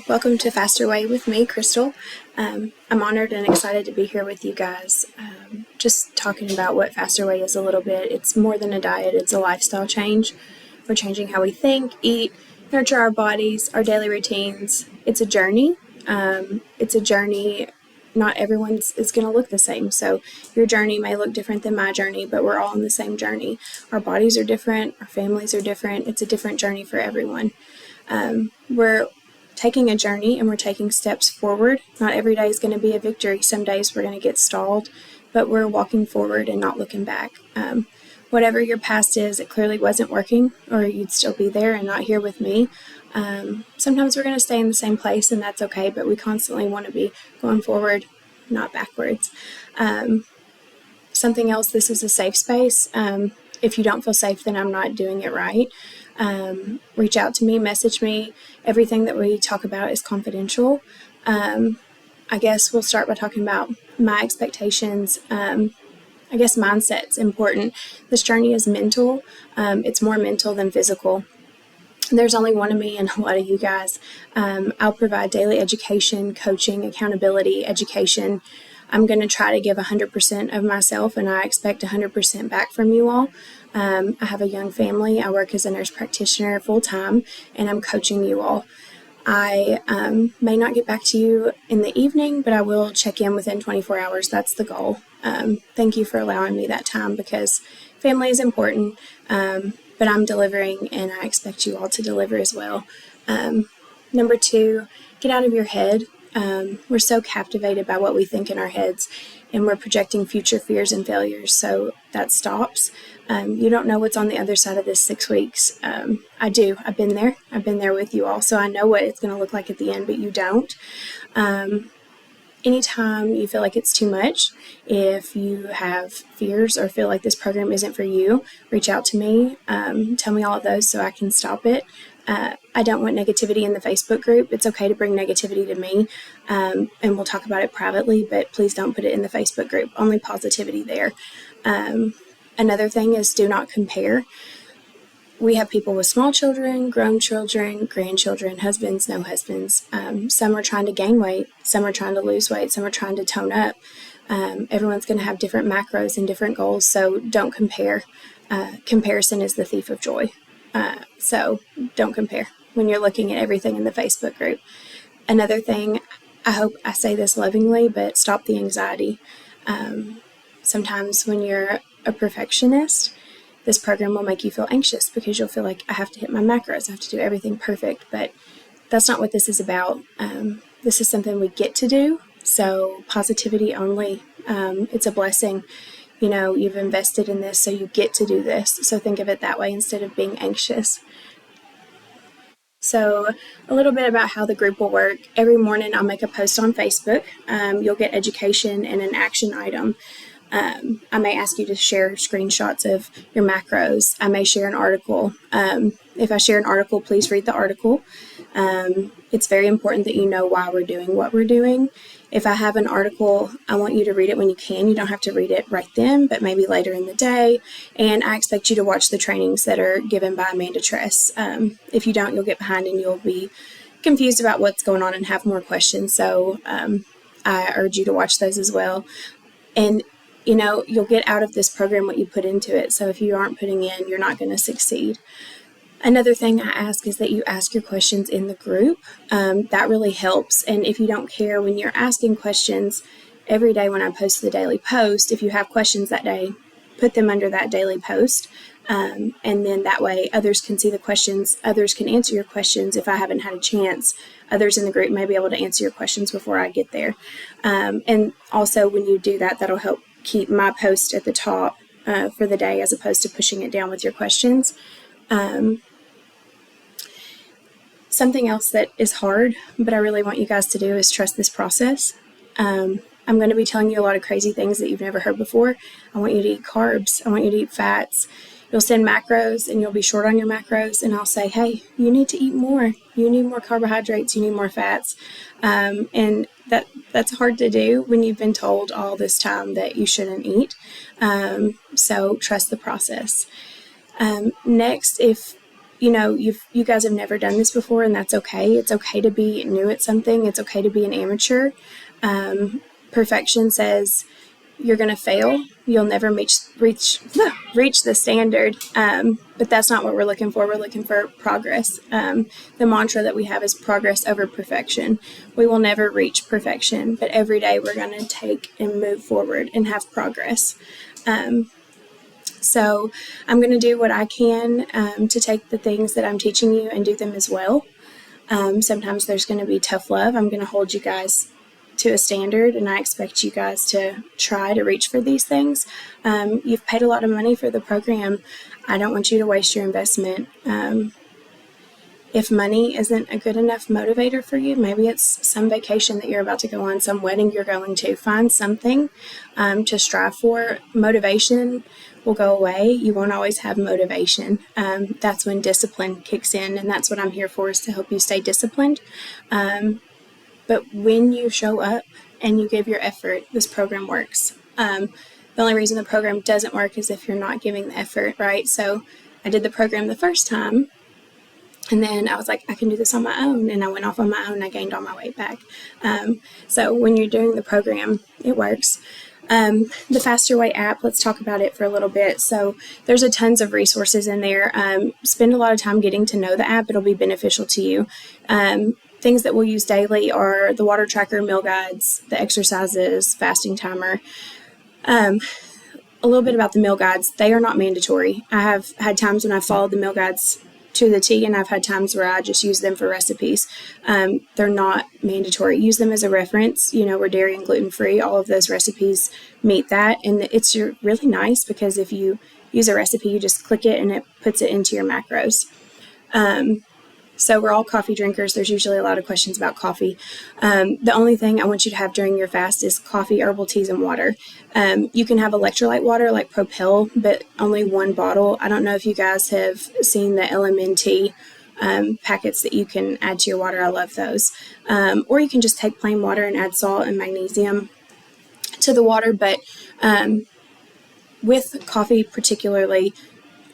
Welcome to Faster Way with me, Crystal. I'm honored and excited to be here with you guys. Just talking about what Faster Way is a little bit. It's more than a diet, it's a lifestyle change. We're changing how we think, eat, nurture our bodies, our daily routines. It's a journey. Not everyone's is going to look the same. So your journey may look different than my journey, but we're all on the same journey. Our bodies are different. Our families are different. It's a different journey for everyone. We're taking a journey and we're taking steps forward. Not every day is going to be a victory. Some days we're going to get stalled, but we're walking forward and not looking back. Whatever your past is, it clearly wasn't working, or you'd still be there and not here with me. Sometimes we're going to stay in the same place, and that's okay, but we constantly want to be going forward, not backwards. Something else, this is a safe space. If you don't feel safe, then I'm not doing it right. Reach out to me, message me. Everything that we talk about is confidential. I guess we'll start by talking about my expectations. I guess mindset's important. This journey is mental. It's more mental than physical. There's only one of me and a lot of you guys. I'll provide daily education, coaching, accountability, education. I'm going to try to give 100% of myself, and I expect 100% back from you all. I have a young family. I work as a nurse practitioner full-time, and I'm coaching you all. I may not get back to you in the evening, but I will check in within 24 hours. That's the goal. Thank you for allowing me that time, because family is important, but I'm delivering, and I expect you all to deliver as well. Number 2, get out of your head. We're so captivated by what we think in our heads, and we're projecting future fears and failures, so that stops. You don't know what's on the other side of this 6 weeks. I do. I've been there with you all, so I know what it's going to look like at the end, but you don't. Anytime you feel like it's too much, if you have fears or feel like this program isn't for you, reach out to me. Tell me all of those so I can stop it. I don't want negativity in the Facebook group. It's okay to bring negativity to me, and we'll talk about it privately, but please don't put it in the Facebook group. Only positivity there. Another thing is, do not compare. We have people with small children, grown children, grandchildren, husbands, no husbands. Some are trying to gain weight. Some are trying to lose weight. Some are trying to tone up. Everyone's going to have different macros and different goals, so don't compare. Comparison is the thief of joy. So don't compare when you're looking at everything in the Facebook group. Another thing, I hope I say this lovingly, but stop the anxiety. Sometimes when you're a perfectionist, this program will make you feel anxious because you'll feel like I have to hit my macros, I have to do everything perfect, but that's not what this is about. This is something we get to do, so positivity only. It's a blessing. You know, you've invested in this, so you get to do this. So think of it that way instead of being anxious. So a little bit about how the group will work. Every morning I'll make a post on Facebook. You'll get education and an action item. I may ask you to share screenshots of your macros. I may share an article. If I share an article, please read the article. It's very important that you know why we're doing what we're doing. If I have an article, I want you to read it when you can. You don't have to read it right then, but maybe later in the day. And I expect you to watch the trainings that are given by Amanda Tress. If you don't, you'll get behind and you'll be confused about what's going on and have more questions. So I urge you to watch those as well. And you know, you'll get out of this program what you put into it. So if you aren't putting in, you're not going to succeed. Another thing I ask is that you ask your questions in the group. That really helps. And if you don't care, when you're asking questions every day when I post the daily post, if you have questions that day, put them under that daily post. And then that way others can see the questions. Others can answer your questions. If I haven't had a chance, others in the group may be able to answer your questions before I get there. And also when you do that, that'll help keep my post at the top for the day as opposed to pushing it down with your questions. Something else that is hard, but I really want you guys to do is trust this process. I'm going to be telling you a lot of crazy things that you've never heard before. I want you to eat carbs. I want you to eat fats. You'll send macros and you'll be short on your macros, and I'll say, hey, you need to eat more. You need more carbohydrates. You need more fats. And that's hard to do when you've been told all this time that you shouldn't eat. So trust the process. Next, if you guys have never done this before, and that's okay. It's okay to be new at something. It's okay to be an amateur. Perfection says you're going to fail. You'll never reach the standard. But that's not what we're looking for. We're looking for progress. The mantra that we have is progress over perfection. We will never reach perfection, but every day we're going to take and move forward and have progress. So I'm going to do what I can to take the things that I'm teaching you and do them as well. Sometimes there's going to be tough love. I'm going to hold you guys to a standard, and I expect you guys to try to reach for these things. You've paid a lot of money for the program. I don't want you to waste your investment. If money isn't a good enough motivator for you, maybe it's some vacation that you're about to go on, some wedding you're going to. Find something to strive for. Motivation will go away. You won't always have motivation. That's when discipline kicks in, and that's what I'm here for, is to help you stay disciplined. But when you show up and you give your effort, this program works. The only reason the program doesn't work is if you're not giving the effort, right? So I did the program the first time, and then I was like, I can do this on my own. And I went off on my own. I gained all my weight back. So when you're doing the program, it works. The Faster Way app, let's talk about it for a little bit. So there's a tons of resources in there. Spend a lot of time getting to know the app. It'll be beneficial to you. Things that we'll use daily are the water tracker, meal guides, the exercises, fasting timer. A little bit about the meal guides. They are not mandatory. I have had times when I followed the meal guides to the T, and I've had times where I just use them for recipes. They're not mandatory. Use them as a reference. We're dairy and gluten-free. All of those recipes meet that, and it's really nice because if you use a recipe, you just click it and it puts it into your macros. So we're all coffee drinkers. There's usually a lot of questions about coffee. The only thing I want you to have during your fast is coffee, herbal teas, and water. You can have electrolyte water like Propel, but only one bottle. I don't know if you guys have seen the LMNT packets that you can add to your water. I love those. Or you can just take plain water and add salt and magnesium to the water. But with coffee particularly,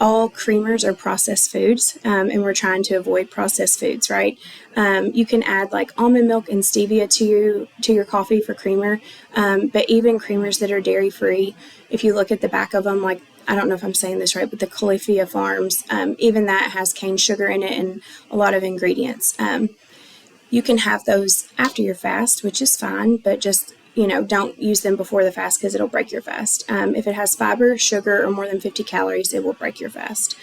all creamers are processed foods, and we're trying to avoid processed foods, right? You can add like almond milk and stevia to your coffee for creamer, but even creamers that are dairy-free, if you look at the back of them, like, I don't know if I'm saying this right, but the Califia Farms, even that has cane sugar in it and a lot of ingredients. You can have those after your fast, which is fine, but just don't use them before the fast because it'll break your fast. If it has fiber, sugar, or more than 50 calories, it will break your fast.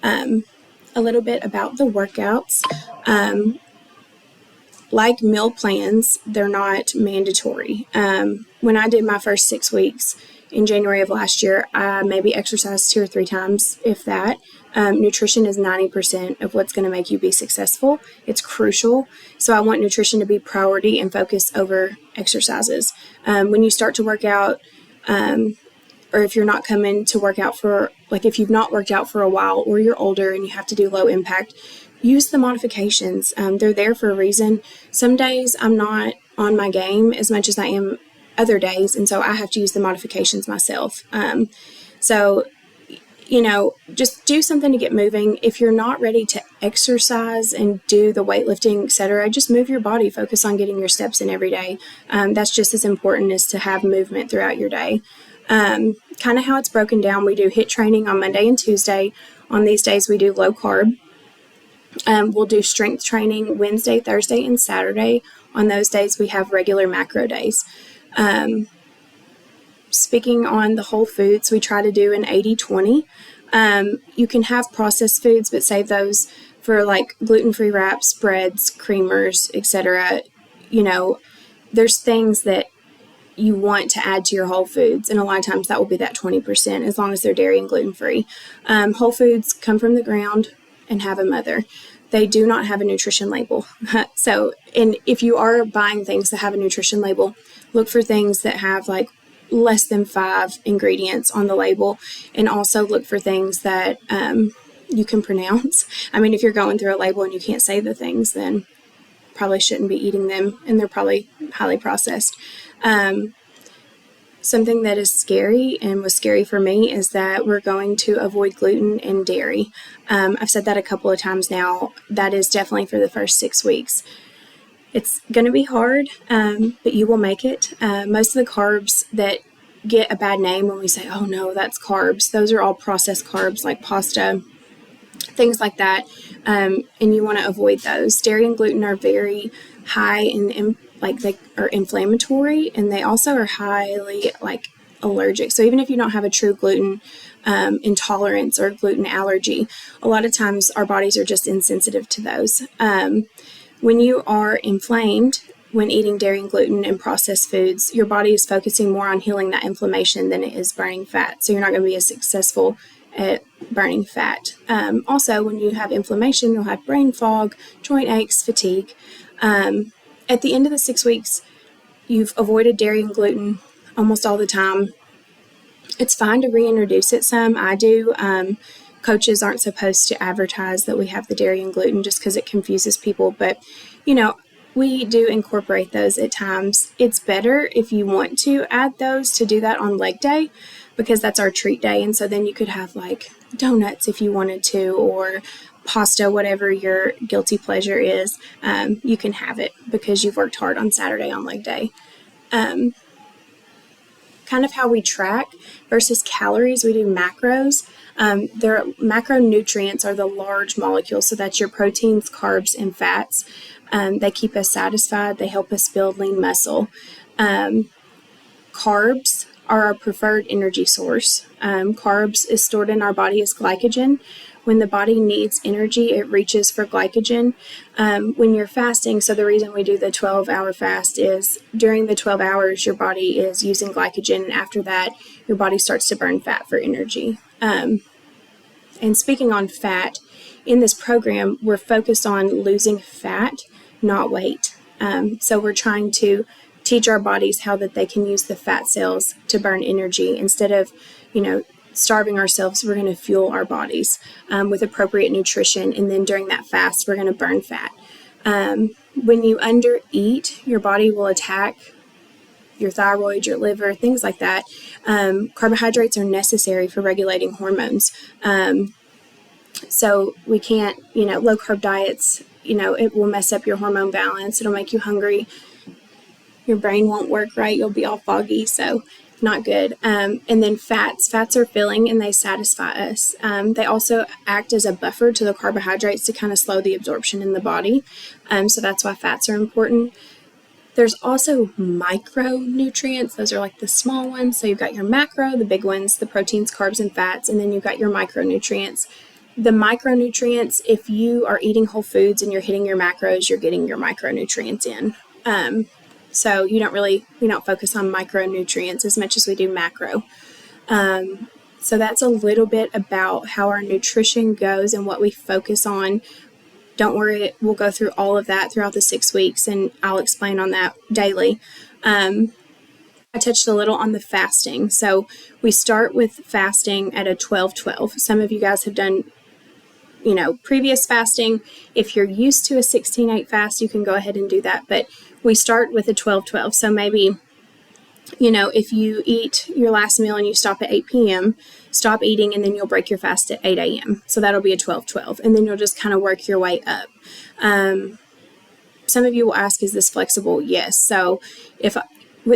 A little bit about the workouts. Like meal plans, they're not mandatory. When I did my first 6 weeks in January of last year, I maybe exercised 2 or 3 times, if that. Nutrition is 90% of what's going to make you be successful. It's crucial. So I want nutrition to be priority and focus over exercises. When you start to work out, or if you're not coming to work out if you've not worked out for a while, or you're older and you have to do low impact, use the modifications. They're there for a reason. Some days I'm not on my game as much as I am other days, and so I have to use the modifications myself. Just do something to get moving. If you're not ready to exercise and do the weightlifting, etc., just move your body. Focus on getting your steps in every day. That's just as important as to have movement throughout your day. Kind of how it's broken down. We do HIIT training on Monday and Tuesday. On these days, we do low carb. We'll do strength training Wednesday, Thursday, and Saturday. On those days, we have regular macro days. Speaking on the whole foods, we try to do an 80-20. You can have processed foods, but save those for like gluten-free wraps, breads, creamers, etc. There's things that you want to add to your whole foods, and a lot of times that will be that 20%, as long as they're dairy and gluten-free. Whole foods come from the ground and have a mother. They do not have a nutrition label. And if you are buying things that have a nutrition label, look for things that have like less than 5 ingredients on the label, and also look for things that you can pronounce. I mean, if you're going through a label and you can't say the things, then probably shouldn't be eating them, and they're probably highly processed. Something that is scary and was scary for me is that we're going to avoid gluten and dairy. I've said that a couple of times now. That is definitely for the first 6 weeks. It's going to be hard, but you will make it. Most of the carbs that get a bad name when we say, oh no, that's carbs, those are all processed carbs like pasta, things like that, and you want to avoid those. Dairy and gluten are very high in they are inflammatory, and they also are highly allergic. So even if you don't have a true gluten intolerance or gluten allergy, a lot of times our bodies are just insensitive to those. When you are inflamed when eating dairy and gluten and processed foods, your body is focusing more on healing that inflammation than it is burning fat. So you're not going to be as successful at burning fat. Also, when you have inflammation, you'll have brain fog, joint aches, fatigue. At the end of the 6 weeks, you've avoided dairy and gluten almost all the time. It's fine to reintroduce it some. I do. Coaches aren't supposed to advertise that we have the dairy and gluten just because it confuses people. But, we do incorporate those at times. It's better if you want to add those to do that on leg day, because that's our treat day. And so then you could have donuts if you wanted to, or pasta, whatever your guilty pleasure is. You can have it because you've worked hard on Saturday on leg day. Kind of how we track versus calories, we do macros. Their macronutrients are the large molecules, so that's your proteins, carbs, and fats. They keep us satisfied. They help us build lean muscle. Carbs are our preferred energy source. Carbs is stored in our body as glycogen. When the body needs energy, it reaches for glycogen. When you're fasting, so the reason we do the 12-hour fast is during the 12 hours, your body is using glycogen, and after that, your body starts to burn fat for energy. And speaking on fat, in this program, we're focused on losing fat, not weight. So we're trying to teach our bodies how that they can use the fat cells to burn energy. Instead of, starving ourselves, we're going to fuel our bodies with appropriate nutrition. And then during that fast, we're going to burn fat. When you undereat, your body will attack your thyroid, your liver, things like that. Carbohydrates are necessary for regulating hormones. So we can't, low carb diets, it will mess up your hormone balance. It'll make you hungry. Your brain won't work right. You'll be all foggy. So not good. And then fats are filling and they satisfy us. They also act as a buffer to the carbohydrates to kind of slow the absorption in the body. So that's why fats are important. There's also micronutrients. Those are like the small ones. So you've got your macro, the big ones, the proteins, carbs, and fats, and then you've got your micronutrients. The micronutrients, if you are eating whole foods and you're hitting your macros, you're getting your micronutrients in. So we don't focus on micronutrients as much as we do macro. So that's a little bit about how our nutrition goes and what we focus on. Don't worry, we'll go through all of that throughout the 6 weeks, and I'll explain on that daily. I touched a little on the fasting. So we start with fasting at a 12-12. Some of you guys have done previous fasting. If you're used to a 16-8 fast, you can go ahead and do that. But we start with a 12-12. So maybe, if you eat your last meal and you stop at 8 p.m., stop eating, and then you'll break your fast at 8 a.m. So that'll be a 12-12. And then you'll just kind of work your way up. Some of you will ask, is this flexible? Yes. So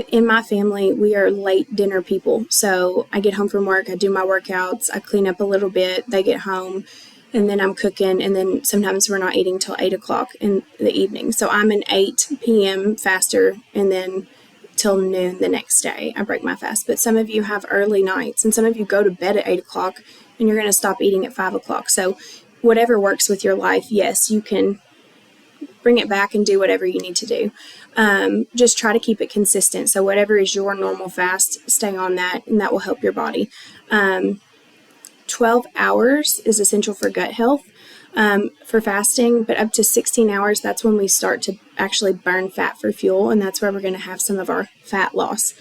in my family, we are late dinner people. So I get home from work, I do my workouts, I clean up a little bit, they get home, and then I'm cooking, and then sometimes we're not eating till 8 o'clock in the evening. So I'm an 8 p.m. faster, and then till noon the next day, I break my fast. But some of you have early nights, and some of you go to bed at 8 o'clock, and you're going to stop eating at 5 o'clock. So whatever works with your life, yes, you can bring it back and do whatever you need to do. Just try to keep it consistent. So whatever is your normal fast, stay on that, and that will help your body. 12 hours is essential for gut health for fasting, but up to 16 hours, that's when we start to actually burn fat for fuel, and that's where we're going to have some of our fat loss.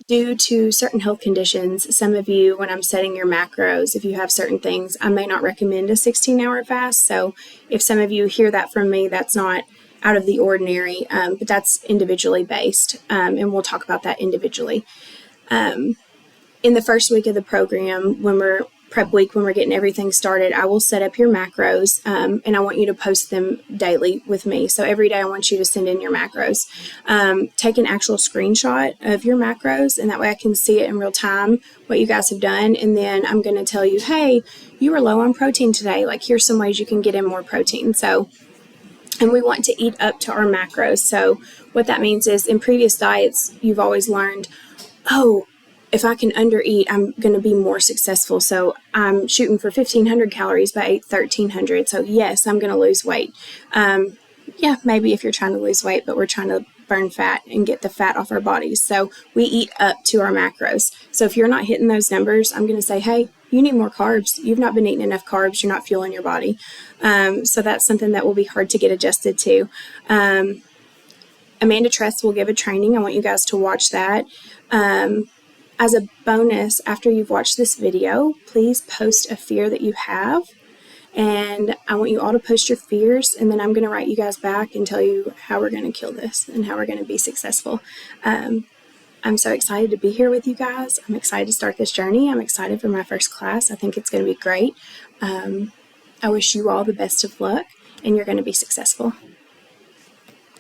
Due to certain health conditions, some of you, when I'm setting your macros, if you have certain things, I may not recommend a 16-hour fast. So if some of you hear that from me, that's not out of the ordinary, but that's individually based, and we'll talk about that individually. In the first week of the program, when we're prep week, when we're getting everything started, I will set up your macros, and I want you to post them daily with me. So every day I want you to send in your macros. Take an actual screenshot of your macros, and that way I can see it in real time, what you guys have done. And then I'm going to tell you, hey, you were low on protein today. Like, here's some ways you can get in more protein. And we want to eat up to our macros. So what that means is, in previous diets, you've always learned, oh, if I can undereat, I'm going to be more successful. So I'm shooting for 1,500 calories, but I ate 1,300. So yes, I'm going to lose weight. Yeah, maybe if you're trying to lose weight, but we're trying to burn fat and get the fat off our bodies. So we eat up to our macros. So if you're not hitting those numbers, I'm going to say, hey, you need more carbs. You've not been eating enough carbs. You're not fueling your body. So that's something that will be hard to get adjusted to. Amanda Tress will give a training. I want you guys to watch that. As a bonus, after you've watched this video, please post a fear that you have. And I want you all to post your fears, and then I'm going to write you guys back and tell you how we're going to kill this and how we're going to be successful. I'm so excited to be here with you guys. I'm excited to start this journey. I'm excited for my first class. I think it's going to be great. I wish you all the best of luck, and you're going to be successful.